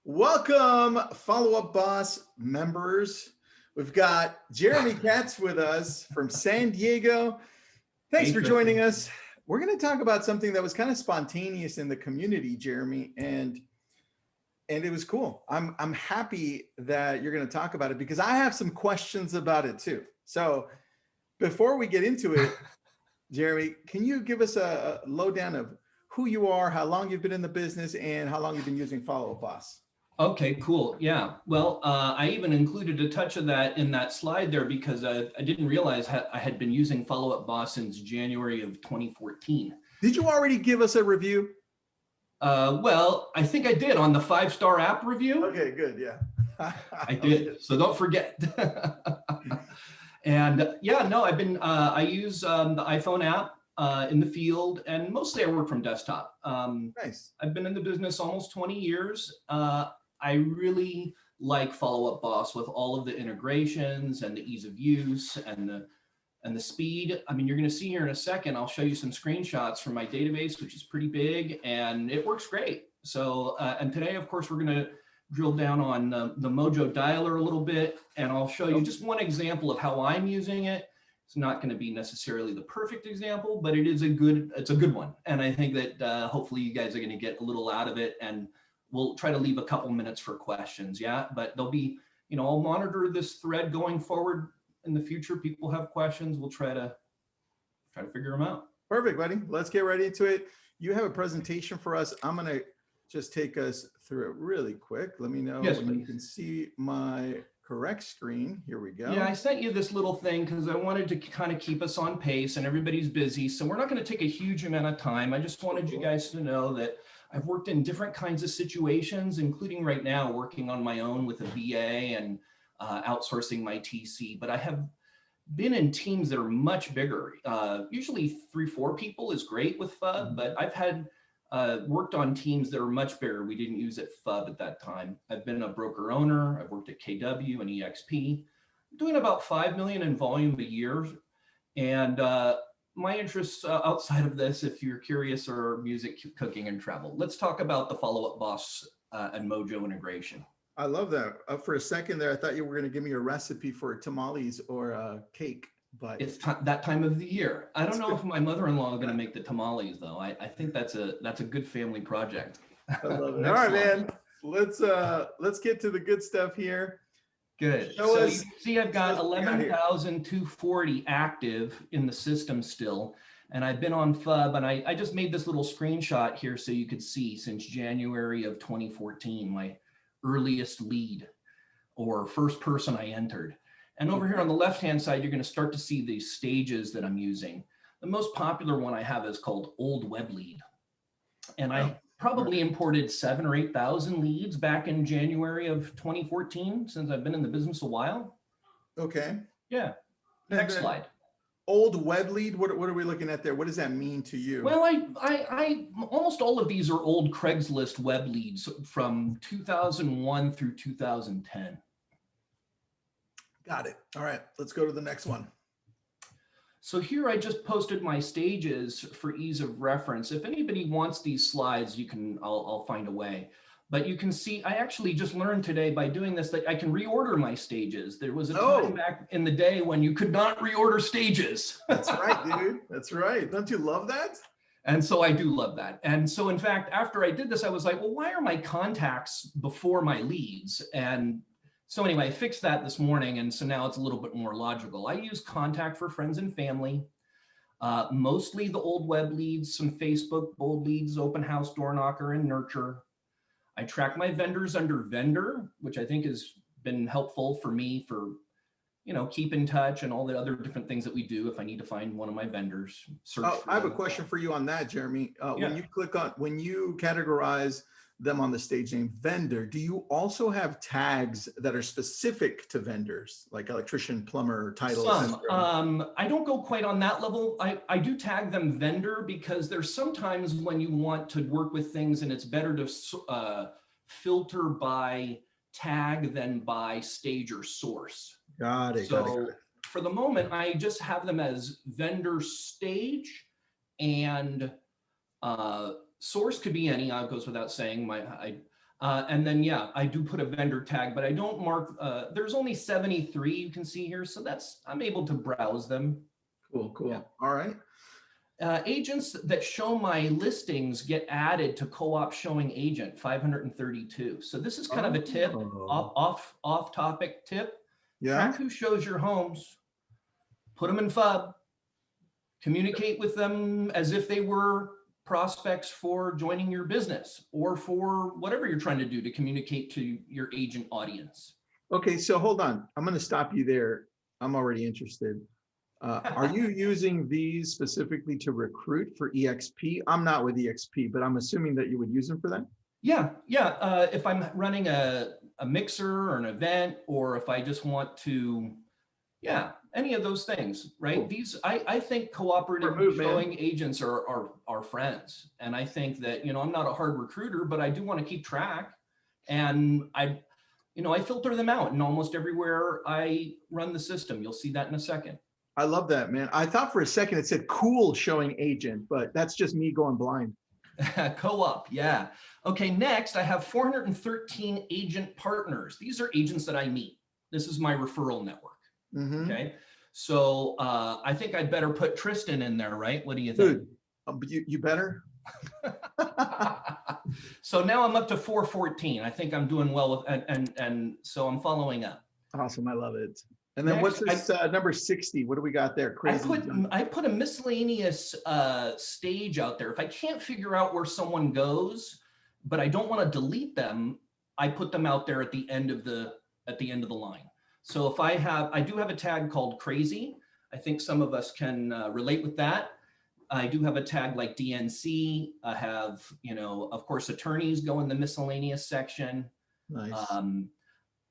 Welcome, Follow Up Boss members. We've got Jeremy Katz with us from San Diego. Thanks for joining us. We're going to talk about something that was kind of spontaneous in the community, Jeremy, and it was cool. I'm happy that you're going to talk about it because I have some questions about it too. So before we get into it, Jeremy, can you give us a lowdown of who you are, how long you've been in the business, and how long you've been using Follow Up Boss? Okay, cool. Yeah. Well, I even included a touch of that in that slide there because I didn't realize I had been using Follow Up Boss since January of 2014. Did you already give us a review? Well, I think I did on the 5-star app review. Okay, good. Yeah. I did. So don't forget. And yeah, no, I use the iPhone app in the field, and mostly I work from desktop. Nice. I've been in the business almost 20 years. I really like Follow Up Boss with all of the integrations and the ease of use and the speed. I mean, you're going to see here in a second, I'll show you some screenshots from my database, which is pretty big, and it works great. So, and today, of course, we're going to drill down on the Mojo dialer a little bit, and I'll show you just one example of how I'm using it. It's not going to be necessarily the perfect example, but it's a good one. And I think that hopefully you guys are going to get a little out of it, and we'll try to leave a couple minutes for questions. Yeah, but there'll be, I'll monitor this thread going forward in the future. People have questions. We'll try to figure them out. Perfect, buddy. Let's get right into it. You have a presentation for us. I'm going to just take us through it really quick. Let me know when you can see my correct screen. Here we go. Yeah, I sent you this little thing because I wanted to kind of keep us on pace, and everybody's busy. So we're not going to take a huge amount of time. I just wanted you guys to know that I've worked in different kinds of situations, including right now working on my own with a VA and outsourcing my TC. But I have been in teams that are much bigger. Usually 3-4 people is great with FUB, but I've had worked on teams that are much bigger. We didn't use it FUB at that time. I've been a broker owner. I've worked at KW and EXP, doing about 5 million in volume a year. And my interests outside of this, if you're curious, are music, cooking, and travel. Let's talk about the Follow Up Boss and Mojo integration. I love that. For a second there, I thought you were going to give me a recipe for tamales or cake. But it's that time of the year. I don't know if my mother-in-law is going to make the tamales, though. I think that's a good family project. I love it. All right, man. Let's get to the good stuff here. Good. So you see, I've got 11,240 active in the system still, and I've been on FUB, and I just made this little screenshot here so you could see since January of 2014, my earliest lead or first person I entered. And over here on the left-hand side, you're going to start to see these stages that I'm using. The most popular one I have is called Old Web Lead. And I probably imported 7,000 or 8,000 leads back in January of 2014, since I've been in the business a while. Okay. Yeah. Next slide. Old Web Lead, what are we looking at there? What does that mean to you? Well, I almost all of these are old Craigslist web leads from 2001 through 2010. Got it. All right, let's go to the next one. So here I just posted my stages for ease of reference. If anybody wants these slides, I'll find a way. But you can see, I actually just learned today by doing this that I can reorder my stages. There was a time back in the day when you could not reorder stages. That's right, dude. That's right. Don't you love that? And so I do love that. And so in fact, after I did this, I was like, well, why are my contacts before my leads? And so anyway, I fixed that this morning, and so now it's a little bit more logical. I use contact for friends and family, mostly the old web leads, some Facebook, bold leads, open house, door knocker, and nurture. I track my vendors under vendor, which I think has been helpful for me for, keep in touch and all the other different things that we do if I need to find one of my vendors. I have a question for you on that, Jeremy. When you categorize them on the stage name vendor, do you also have tags that are specific to vendors, like electrician, plumber, title? Some. I don't go quite on that level. I do tag them vendor because there's sometimes when you want to work with things and it's better to filter by tag than by stage or source. Got it. So for the moment, I just have them as vendor stage, and source could be any. It goes without saying. And then, yeah, I do put a vendor tag, but I don't mark, there's only 73 you can see here. So I'm able to browse them. Cool, cool. Yeah. All right. Agents that show my listings get added to co-op showing agent 532. So this is kind of a tip, off topic tip. Yeah. Track who shows your homes, put them in FUB, communicate with them as if they were prospects for joining your business or for whatever you're trying to do to communicate to your agent audience. Okay, so hold on. I'm going to stop you there. I'm already interested. Are you using these specifically to recruit for EXP? I'm not with EXP, but I'm assuming that you would use them for that. Yeah. If I'm running a mixer or an event, or if I just want to, any of those things, right? Cool. These, I think cooperative showing agents are friends. And I think that, I'm not a hard recruiter, but I do want to keep track. And I filter them out, and almost everywhere I run the system. You'll see that in a second. I love that, man. I thought for a second it said cool showing agent, but that's just me going blind. Co-op, yeah. Okay, next I have 413 agent partners. These are agents that I meet. This is my referral network. Mm-hmm. Okay, so I think I'd better put Tristan in there, right? What do you think? Dude, you better. So now I'm up to 414. I think I'm doing well with, and so I'm following up. Awesome, I love it. And then Next, what's this number 60? What do we got there? Crazy. I put a miscellaneous stage out there. If I can't figure out where someone goes, but I don't want to delete them, I put them out there at the end of the line. So if I do have a tag called crazy. I think some of us can relate with that. I do have a tag like DNC. I have, of course, attorneys go in the miscellaneous section. Nice.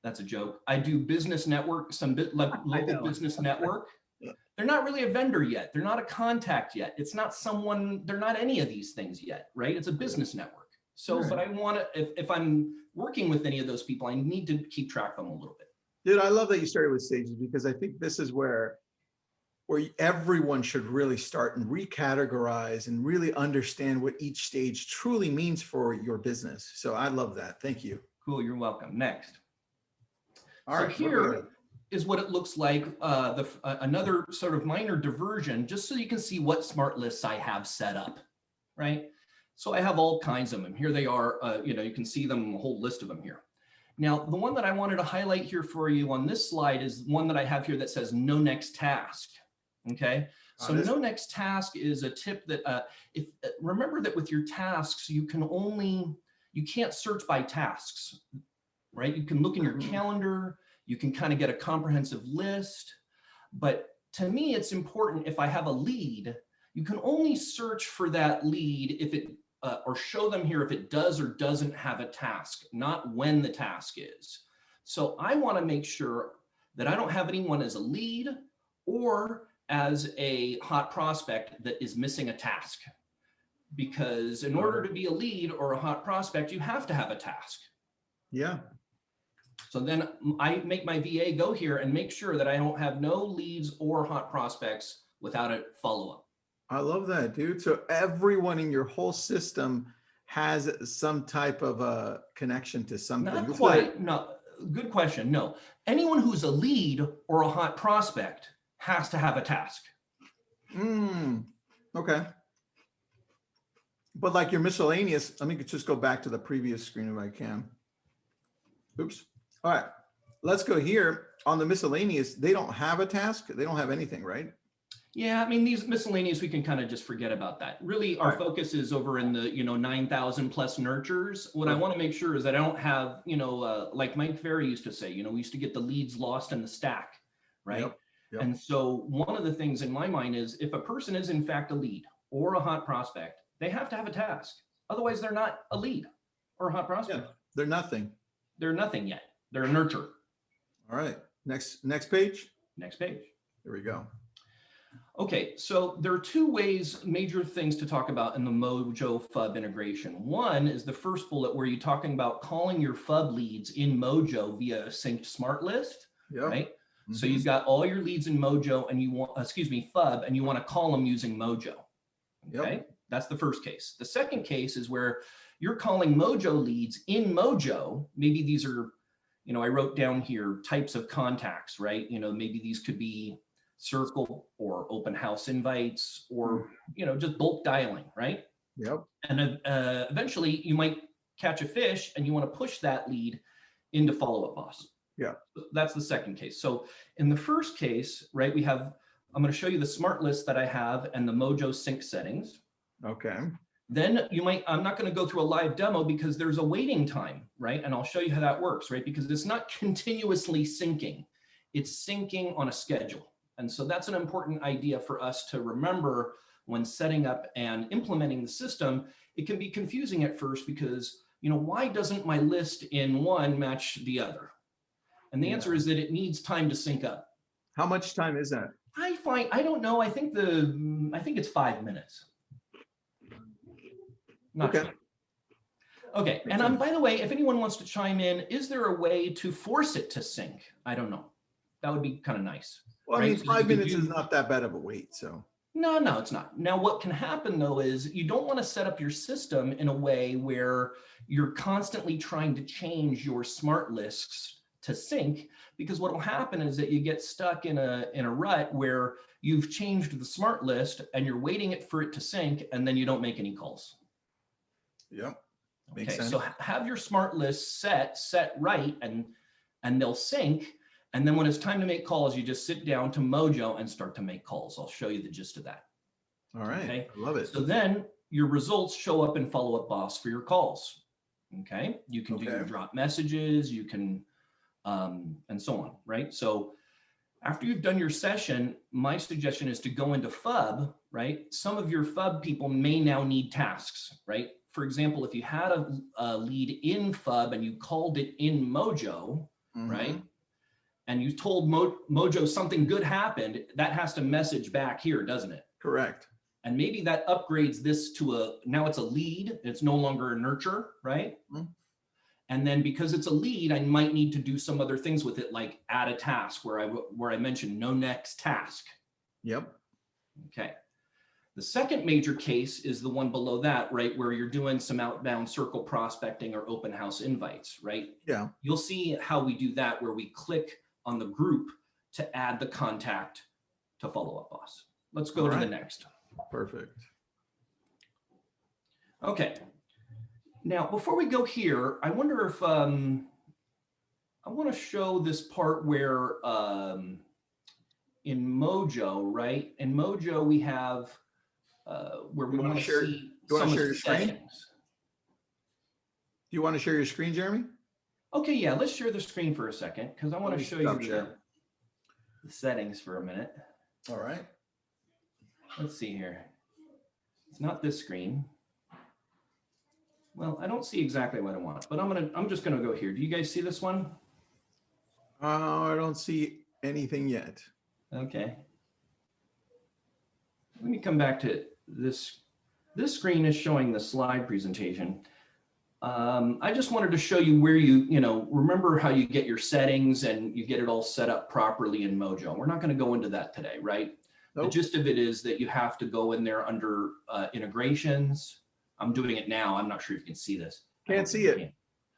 That's a joke. I do business network, local business network. They're not really a vendor yet. They're not a contact yet. It's not someone, they're not any of these things yet, right? It's a business network. So, right. But I want to, if I'm working with any of those people, I need to keep track of them a little bit. Dude, I love that you started with stages, because I think this is where everyone should really start and recategorize and really understand what each stage truly means for your business. So I love that. Thank you. Cool. You're welcome. Next. All right. So here is what it looks like. Another sort of minor diversion, just so you can see what smart lists I have set up, right? So I have all kinds of them. Here they are. You can see them, a whole list of them here. Now, the one that I wanted to highlight here for you on this slide is one that I have here that says no next task. Okay. So no next task is a tip that remember that with your tasks, you can't search by tasks, right? You can look in your calendar, you can kind of get a comprehensive list, but to me, it's important if I have a lead, you can only search for that lead if it, or show them here if it does or doesn't have a task, not when the task is. So I want to make sure that I don't have anyone as a lead or as a hot prospect that is missing a task. Because in order to be a lead or a hot prospect, you have to have a task. Yeah. So then I make my VA go here and make sure that I don't have no leads or hot prospects without a follow-up. I love that, dude. So everyone in your whole system has some type of a connection to something. Not quite. No, good question. No, anyone who's a lead or a hot prospect has to have a task. Okay. But like your miscellaneous, let me just go back to the previous screen if I can. Oops. All right, let's go here on the miscellaneous. They don't have a task. They don't have anything, right? Yeah, I mean, these miscellaneous, we can kind of just forget about that. Really, our focus is over in the, 9,000 plus nurtures. What I want to make sure is that I don't have, like Mike Ferry used to say, we used to get the leads lost in the stack, right? Yep. And so one of the things in my mind is if a person is in fact a lead or a hot prospect, they have to have a task. Otherwise, they're not a lead or a hot prospect. Yeah, they're nothing. They're nothing yet. They're a nurture. All right. Next page. Next page. There we go. Okay, so there are two major things to talk about in the Mojo FUB integration. One is the first bullet where you're talking about calling your FUB leads in Mojo via a synced smart list, right? Mm-hmm. So you've got all your leads in Mojo and you want, FUB, and you want to call them using Mojo. Okay. That's the first case. The second case is where you're calling Mojo leads in Mojo. Maybe these are, you know, I wrote down here types of contacts, right? You know, maybe these could be circle or open house invites or, you know, just bulk dialing, right? Yep. And eventually you might catch a fish and you want to push that lead into Follow Up Boss. Yeah. That's the second case. So in the first case, right, we have, I'm going to show you the smart list that I have and the Mojo sync settings. Okay. Then you might, I'm not going to go through a live demo because there's a waiting time, right? And I'll show you how that works, right? Because it's not continuously syncing. It's syncing on a schedule. And so that's an important idea for us to remember when setting up and implementing the system. It can be confusing at first because, you know, why doesn't my list in one match the other? And the answer is that it needs time to sync up. How much time is that? I don't know. I think it's 5 minutes. Not okay. sure. Okay. And by the way, if anyone wants to chime in, is there a way to force it to sync? I don't know. That would be kind of nice. Well, right? I mean, 5 minutes is not that bad of a wait. So no, it's not. Now, what can happen though is you don't want to set up your system in a way where you're constantly trying to change your smart lists to sync, because what will happen is that you get stuck in a rut where you've changed the smart list and you're waiting for it to sync, and then you don't make any calls. Yep. Okay, so have your smart list set right, and they'll sync. And then when it's time to make calls, you just sit down to Mojo and start to make calls. I'll show you the gist of that. All right. Okay? I love it. So then your results show up in Follow Up Boss for your calls. Okay. You can do your drop messages, you can, and so on, right? So after you've done your session, my suggestion is to go into FUB, right? Some of your FUB people may now need tasks, right? For example, if you had a lead in FUB and you called it in Mojo, right? And you told Mojo something good happened, that has to message back here, doesn't it? Correct. And maybe that upgrades this to now it's a lead, it's no longer a nurture, right? And then because it's a lead, I might need to do some other things with it, like add a task where I mentioned no next task. Yep. Okay. The second major case is the one below that, right? Where you're doing some outbound circle prospecting or open house invites, right? Yeah. You'll see how we do that, where we click on the group to add the contact to Follow Up Boss. Let's go to the next. Perfect. Okay. Now, before we go here, I wonder if I want to show this part where in Mojo, right? In Mojo, we have where we want to see some of the settings. Do you want to share your screen, Jeremy? Okay, yeah, let's share the screen for a second because I want to show you the settings for a minute. All right. Let's see here. It's not this screen. Well, I don't see exactly what I want, but I'm just gonna go here. Do you guys see this one? I don't see anything yet. Okay. Let me come back to this. This screen is showing the slide presentation. I just wanted to show you where you remember how you get your settings and you get it all set up properly in Mojo. We're not going to go into that today, right? Nope. The gist of it is that you have to go in there under integrations. I'm doing it now. I'm not sure if you can see this. Can't see it.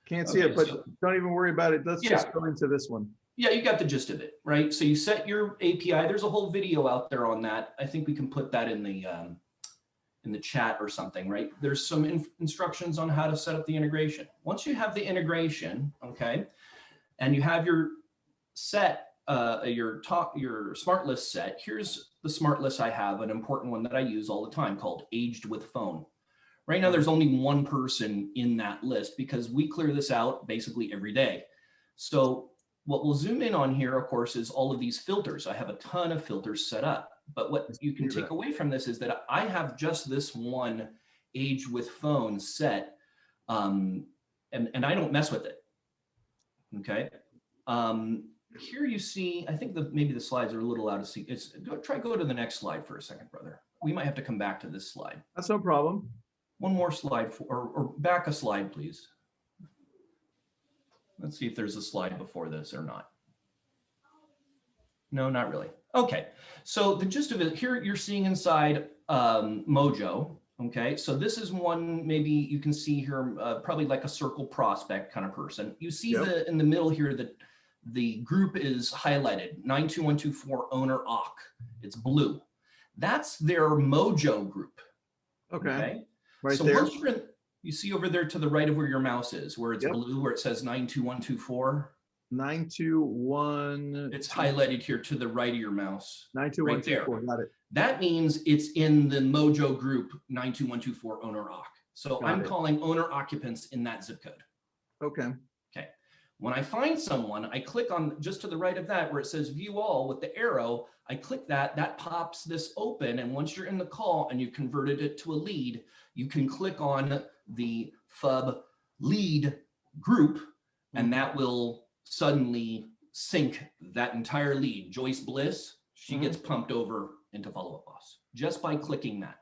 Can't see it, but don't even worry about it. Let's just go into this one. Yeah, you got the gist of it, right? So you set your API. There's a whole video out there on that. I think we can put that in the chat or something, right? There's some instructions on how to set up the integration. Once you have the integration, okay, and you have your set, your smart list set, here's the smart list I have, an important one that I use all the time called Aged with Phone. Right now, there's only one person in that list because we clear this out basically every day. So what we'll zoom in on here, of course, is all of these filters. I have a ton of filters set up. But what you can take away from this is that I have just this one Age with Phone set, and I don't mess with it. Okay. Here you see, I think maybe the slides are a little out of sync. Go to the next slide for a second, brother. We might have to come back to this slide. That's no problem. One more slide, or back a slide, please. Let's see if there's a slide before this or not. No, not really. Okay, so the gist of it, here you're seeing inside Mojo, Okay, so this is one, maybe you can see here, probably like a circle prospect kind of person. You see in the middle here that the group is highlighted, 92124 owner AUK. It's blue. That's their Mojo group. Okay. Right so there. Once you're in, you see over there to the right of where your mouse is, where it's blue, where it says 92124. 921. It's highlighted here to the right of your mouse. 92124. Got it. That means it's in the Mojo group 92124 owner AUK. So I'm calling owner occupants in that zip code. Okay. Okay. When I find someone, I click on just to the right of that where it says view all with the arrow. I click that, that pops this open. And once you're in the call and you converted it to a lead, you can click on the FUB lead group, and that will suddenly sync that entire lead. Joyce Bliss, she gets pumped over into Follow Up Boss just by clicking that.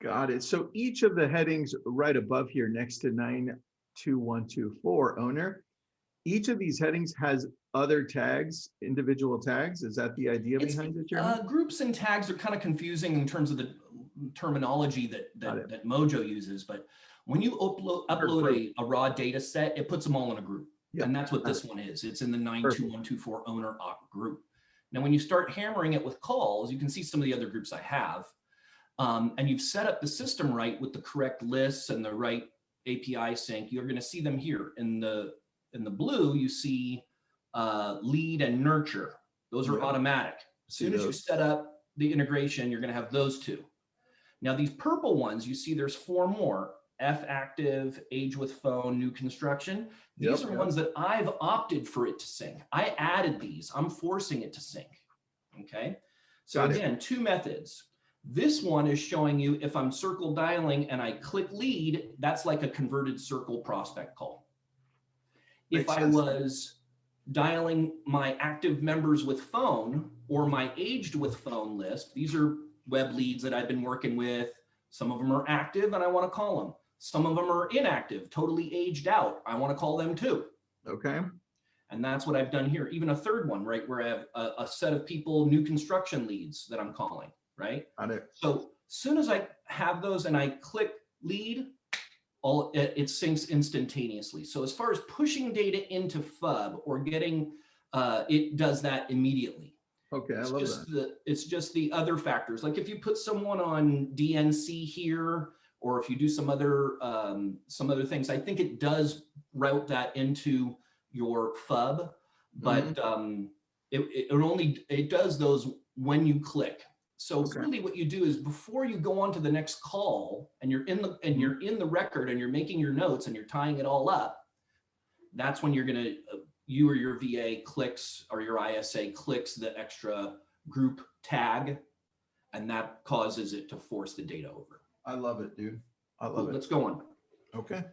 Got it. So each of the headings right above here next to 92124 owner, each of these headings has other tags, individual tags. Is that the idea behind it, Jeremy? Groups and tags are kind of confusing in terms of the terminology that Mojo uses, but when you upload a raw data set, it puts them all in a group. And that's what this one is. It's in the 92124 owner AUK group. Now, when you start hammering it with calls, you can see some of the other groups I have, and you've set up the system right with the correct lists and the right API sync. You're going to see them here in the blue. You see lead and nurture. Those are automatic. As soon as you set up the integration, you're going to have those two. Now, these purple ones, you see there's 4 more. F active, age with phone, new construction. These are ones that I've opted for it to sync. I added these. I'm forcing it to sync. Okay. So again, 2 methods. This one is showing you if I'm circle dialing and I click lead, that's like a converted circle prospect call. If I was dialing my active members with phone or my aged with phone list, these are web leads that I've been working with. Some of them are active and I want to call them. Some of them are inactive, totally aged out. I want to call them too. Okay. And that's what I've done here. Even a third one, right, where I have a set of people, new construction leads that I'm calling, right? Got it. So as soon as I have those and I click lead, it syncs instantaneously. So as far as pushing data into FUB or getting, it does that immediately. Okay, I love that. It's just the other factors. Like if you put someone on DNC here, or if you do some other things, I think it does route that into your FUB, but it does those when you click. So really what you do is before you go on to the next call and you're in the record and you're making your notes and you're tying it all up, that's when you're gonna you or your VA clicks or your ISA clicks the extra group tag, and that causes it to force the data over. I love it, dude. I love it. Let's go on. Okay.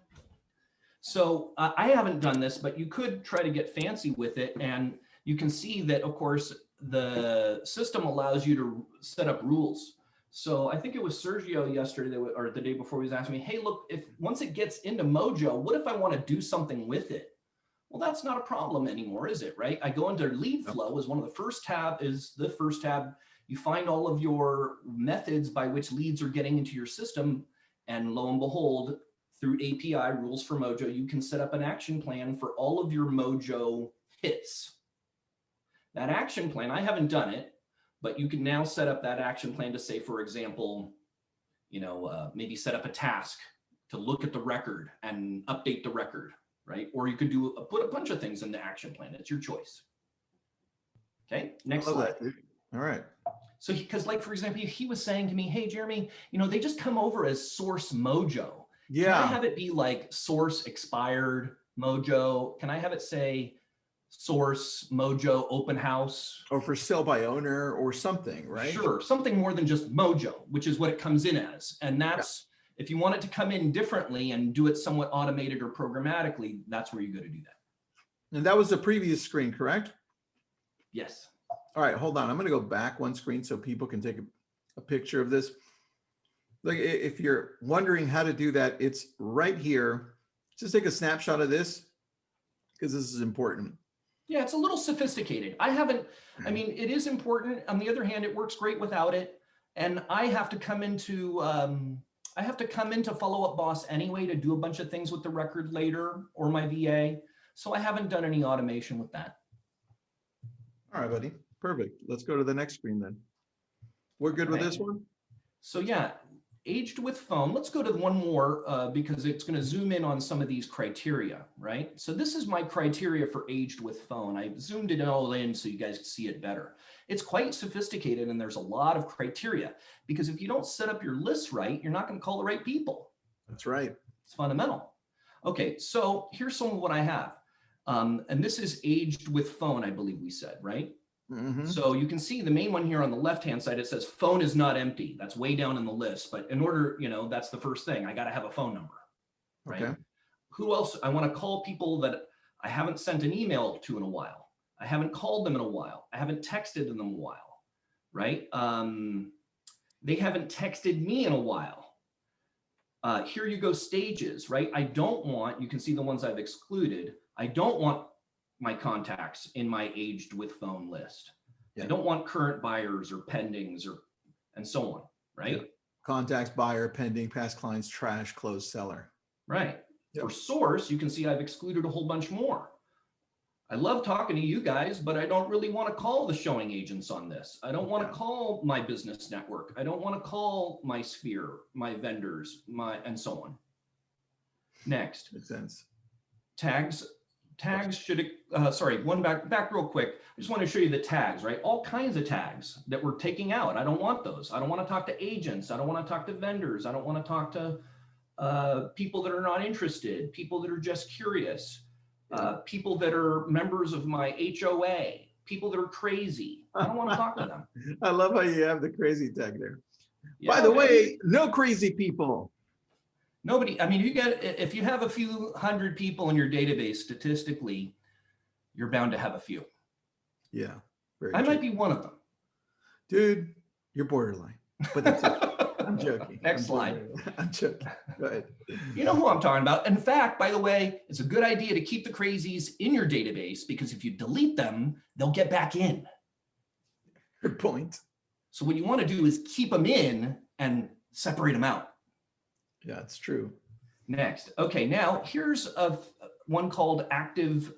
So I haven't done this, but you could try to get fancy with it. And you can see that, of course, the system allows you to set up rules. So I think it was Sergio yesterday or the day before he was asking me, hey, look, if once it gets into Mojo, what if I want to do something with it? Well, that's not a problem anymore, is it? Right? I go into lead flow as one of the first tab. You find all of your methods by which leads are getting into your system. And lo and behold, through API rules for Mojo, you can set up an action plan for all of your Mojo hits. That action plan, I haven't done it, but you can now set up that action plan to say, for example, maybe set up a task to look at the record and update the record, right? Or you could put a bunch of things in the action plan. It's your choice. Okay, next slide. All right. So because like, for example, he was saying to me, hey, Jeremy, they just come over as source Mojo. Yeah. Can I have it be like source expired Mojo? Can I have it say source Mojo open house? Or for sale by owner or something, right? Sure. Something more than just Mojo, which is what it comes in as. And that's, if you want it to come in differently and do it somewhat automated or programmatically, that's where you go to do that. And that was the previous screen, correct? Yes. All right, hold on. I'm going to go back one screen so people can take a picture of this. Like if you're wondering how to do that, it's right here. Just take a snapshot of this because this is important. Yeah, it's a little sophisticated. It is important. On the other hand, it works great without it. And I have to come into I have to come into Follow Up Boss anyway to do a bunch of things with the record later or my VA. So I haven't done any automation with that. All right, buddy. Perfect. Let's go to the next screen then. We're good with Okay. this one? So yeah, aged with phone. Let's go to one more because it's going to zoom in on some of these criteria, right? So this is my criteria for aged with phone. I zoomed it all in so you guys can see it better. It's quite sophisticated and there's a lot of criteria because if you don't set up your lists right, you're not going to call the right people. That's right. It's fundamental. Okay, so here's some of what I have. And this is aged with phone, I believe we said, right? Mm-hmm. So you can see the main one here on the left-hand side, it says phone is not empty. That's way down in the list. But in order, that's the first thing. I got to have a phone number, right? Okay. Who else? I want to call people that I haven't sent an email to in a while. I haven't called them in a while. I haven't texted them in a while, right? They haven't texted me in a while. Here you go, stages, right? I don't want, you can see the ones I've excluded. I don't want my contacts in my aged with phone list. Yeah. I don't want current buyers or pendings and so on, right? Yeah. Contacts, buyer, pending, past clients, trash, closed seller. Right. Yep. For source, you can see I've excluded a whole bunch more. I love talking to you guys, but I don't really want to call the showing agents on this. I don't want to call my business network. I don't want to call my sphere, my vendors, and so on. Next. Makes sense. Tags should, back real quick. I just want to show you the tags, right? All kinds of tags that we're taking out. I don't want those. I don't want to talk to agents. I don't want to talk to vendors. I don't want to talk to people that are not interested, people that are just curious. People that are members of my HOA, people that are crazy. I don't want to talk to them. I love how you have the crazy tag there. Yeah, by the way, no crazy people. Nobody, I mean, if you have a few hundred people in your database, statistically, you're bound to have a few. Yeah. I might be one of them. Dude, you're borderline, but that's it. I'm joking. Next slide. I'm joking. Go ahead. You know who I'm talking about. In fact, by the way, it's a good idea to keep the crazies in your database because if you delete them, they'll get back in. Good point. So what you want to do is keep them in and separate them out. Yeah, it's true. Next. Okay, now here's one called active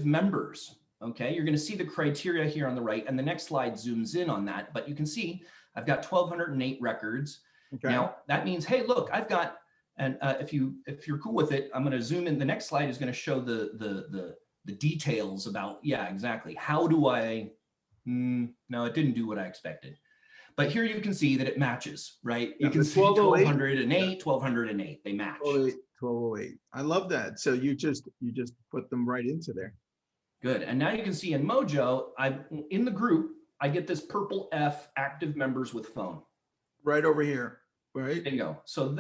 members. Okay, you're going to see the criteria here on the right, and the next slide zooms in on that. But you can see I've got 1,208 records. Okay. Now that means, hey, look, I've got, and if you're cool with it, I'm going to zoom in. The next slide is going to show the details about, yeah, exactly. How do I? No, it didn't do what I expected. But here you can see that it matches, right? You can see 1,208, 1,208. They match. 1,208. I love that. So you just put them right into there. Good. And now you can see in Mojo, in the group, I get this purple F, active members with phone. Right over here, right? Bingo. So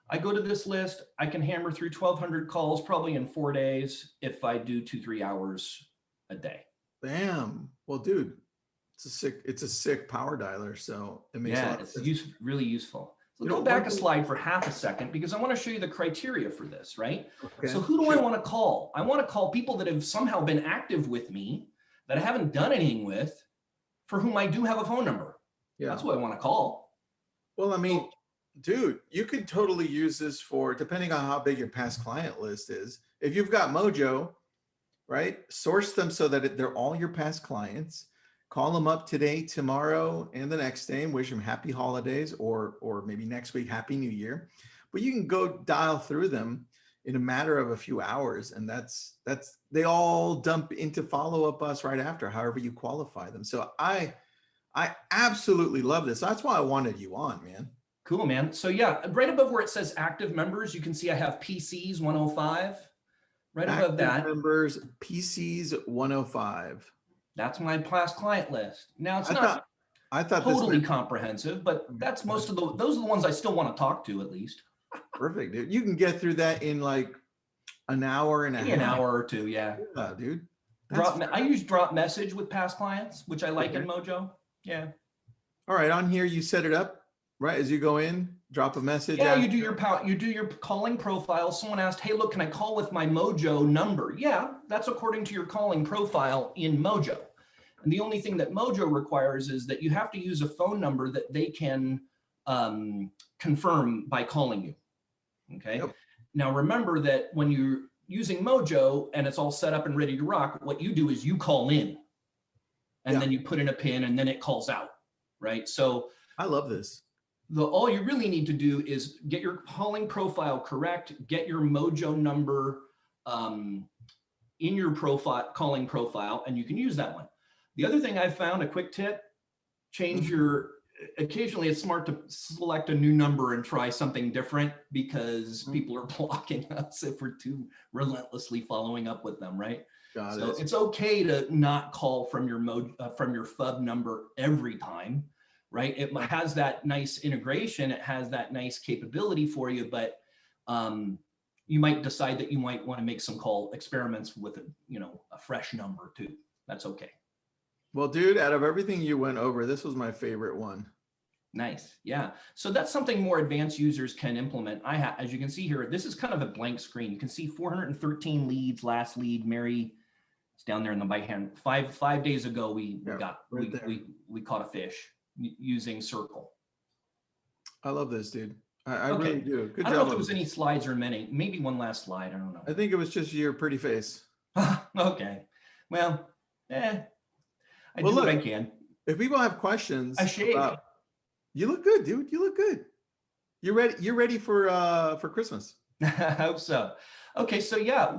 I go to this list. I can hammer through 1,200 calls probably in 4 days if I do 2-3 hours a day. Bam. Well, dude. It's a sick power dialer, so it makes a lot of sense. It's really useful. So go back a slide for half a second because I want to show you the criteria for this, right? Okay. So who do I want to call? I want to call people that have somehow been active with me that I haven't done anything with, for whom I do have a phone number. Yeah. That's what I want to call. Well, I mean, dude, you could totally use this for, depending on how big your past client list is. If you've got Mojo, right? Source them so that they're all your past clients. Call them up today, tomorrow, and the next day and wish them happy holidays or maybe next week, happy new year. But you can go dial through them in a matter of a few hours. And they all dump into follow-up bus right after, however you qualify them. So I absolutely love this. That's why I wanted you on, man. Cool, man. So yeah, right above where it says active members, you can see I have PCs 105. Right above that. Active members, PCs 105. That's my past client list. Now it's not totally comprehensive, but that's those are the ones I still want to talk to at least. Perfect, dude. You can get through that in like an hour and a half. An hour or two, yeah. Yeah, dude. I use drop message with past clients, which I like in Mojo. Yeah. All right, on here you set it up, right? As you go in, drop a message. Yeah, you do your calling profile. Someone asked, hey, look, can I call with my Mojo number? Yeah, that's according to your calling profile in Mojo. And the only thing that Mojo requires is that you have to use a phone number that they can confirm by calling you. Okay. Yep. Now remember that when you're using Mojo and it's all set up and ready to rock, what you do is you call in and then you put in a pin and then it calls out, right? So I love this. all you really need to do is get your calling profile correct, get your Mojo number in your calling profile, and you can use that one. The other thing I found, a quick tip, change occasionally it's smart to select a new number and try something different, because people are blocking us if we're too relentlessly following up with them, right? So it's okay to not call from your FUB number every time, right? It has that nice integration, it has that nice capability for you, but you might decide that you might want to make some call experiments with a fresh number too. That's okay. Well, dude, out of everything you went over, this was my favorite one. Nice. Yeah. So that's something more advanced users can implement. As you can see here, this is kind of a blank screen. You can see 413 leads, last lead, Mary, it's down there in the right hand. Five days ago, we caught a fish using Circle. I love this, dude. I really do. Good job. I don't know if there was any slides or maybe one last slide. I don't know. I think it was just your pretty face. Okay. Well, I do what I can. If people have questions, I shaved. You look good, dude. You look good. You're ready for Christmas. I hope so. Okay, so yeah,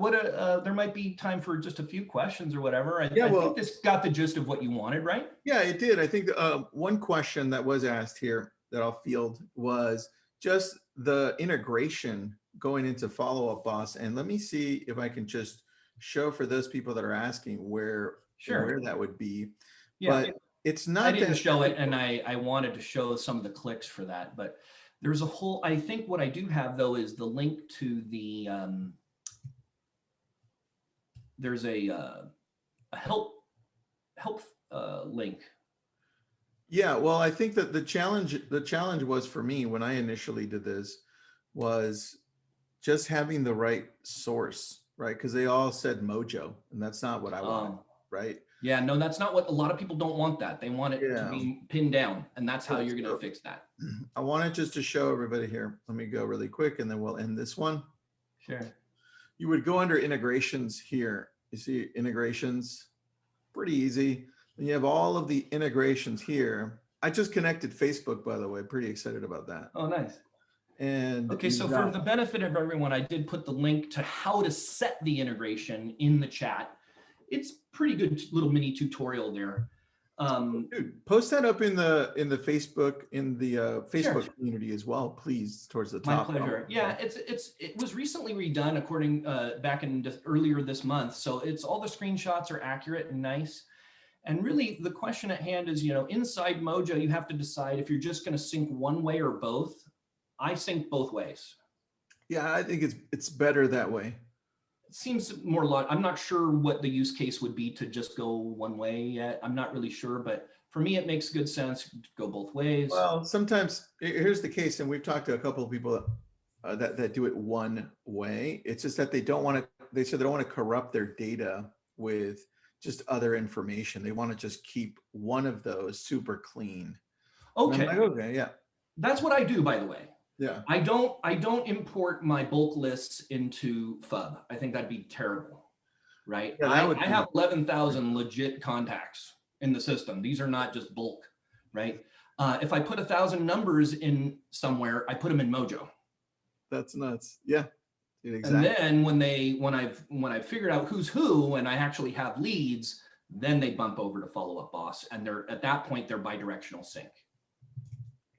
there might be time for just a few questions or whatever. I think this got the gist of what you wanted, right? Yeah, it did. I think one question that was asked here that I'll field was just the integration going into Follow Up Boss. And let me see if I can just show for those people that are asking where that would be. Yeah. But it's not. I didn't show it, and I wanted to show some of the clicks for that, but there's a whole. I think what I do have though is the link to the. There's a help link. Yeah, well, I think that the challenge was for me when I initially did this was just having the right source, right? Because they all said Mojo, and that's not what I wanted, right? Yeah, no, that's not what a lot of people don't want. That they want it to be pinned down, and that's how you're going to fix that. I wanted just to show everybody here. Let me go really quick, and then we'll end this one. Sure. You would go under integrations here. You see integrations, pretty easy. And you have all of the integrations here. I just connected Facebook, by the way. Pretty excited about that. Oh, nice. And okay, so for the benefit of everyone, I did put the link to how to set the integration in the chat. It's pretty good little mini tutorial there. Dude, post that up in the Facebook Facebook community as well, please, towards the top. My pleasure. Yeah, it was recently redone according back in earlier this month, so it's all the screenshots are accurate and nice. And really, the question at hand is, inside Mojo, you have to decide if you're just going to sync one way or both. I sync both ways. Yeah, I think it's better that way. Seems more I'm not sure what the use case would be to just go one way yet. I'm not really sure, but for me, it makes good sense to go both ways. Well, sometimes here's the case, and we've talked to a couple of people that do it one way. It's just that they don't want to. They said they don't want to corrupt their data with just other information. They want to just keep one of those super clean. Okay. Like, okay. Yeah. That's what I do, by the way. Yeah. I don't import my bulk lists into FUB. I think that'd be terrible, right? Yeah, I have 11,000 legit contacts in the system. These are not just bulk, right? If I put 1,000 numbers in somewhere, I put them in Mojo. That's nuts. Yeah. Dude, exactly. And then when I've figured out who's who and I actually have leads, then they bump over to Follow Up Boss, and they're at that point they're bidirectional sync.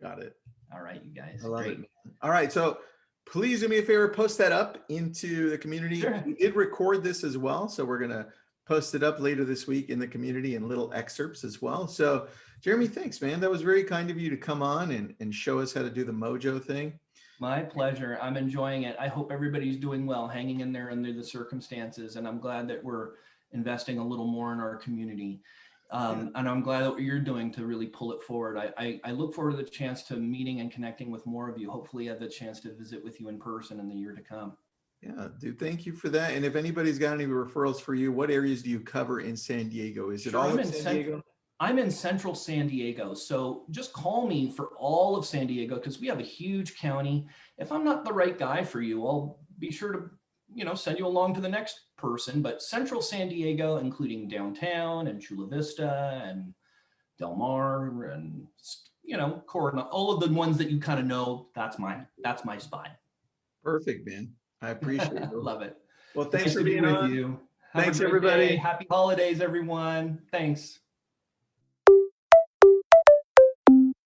Got it. All right, you guys. I love it. All right, so please do me a favor, post that up into the community. Sure. We did record this as well, so we're gonna post it up later this week in the community in little excerpts as well. So Jeremy, thanks, man. That was very kind of you to come on and show us how to do the Mojo thing. My pleasure. I'm enjoying it. I hope everybody's doing well, hanging in there under the circumstances, and I'm glad that we're investing a little more in our community. And I'm glad that what you're doing to really pull it forward. I look forward to the chance to meeting and connecting with more of you. Hopefully I have the chance to visit with you in person in the year to come. Yeah, dude, thank you for that. And if anybody's got any referrals for you, what areas do you cover in San Diego? Is it all in San Diego? I'm in central San Diego, so just call me for all of San Diego because we have a huge county. If I'm not the right guy for you, I'll be sure to, send you along to the next person. But central San Diego, including downtown and Chula Vista and Del Mar and, Coronado, all of the ones that you kind of know, that's my spot. Perfect, man. I appreciate it. Love it. Well, thanks Nice for to be being with on. you. Thanks, Have a great everybody. day. Happy holidays, everyone. Thanks.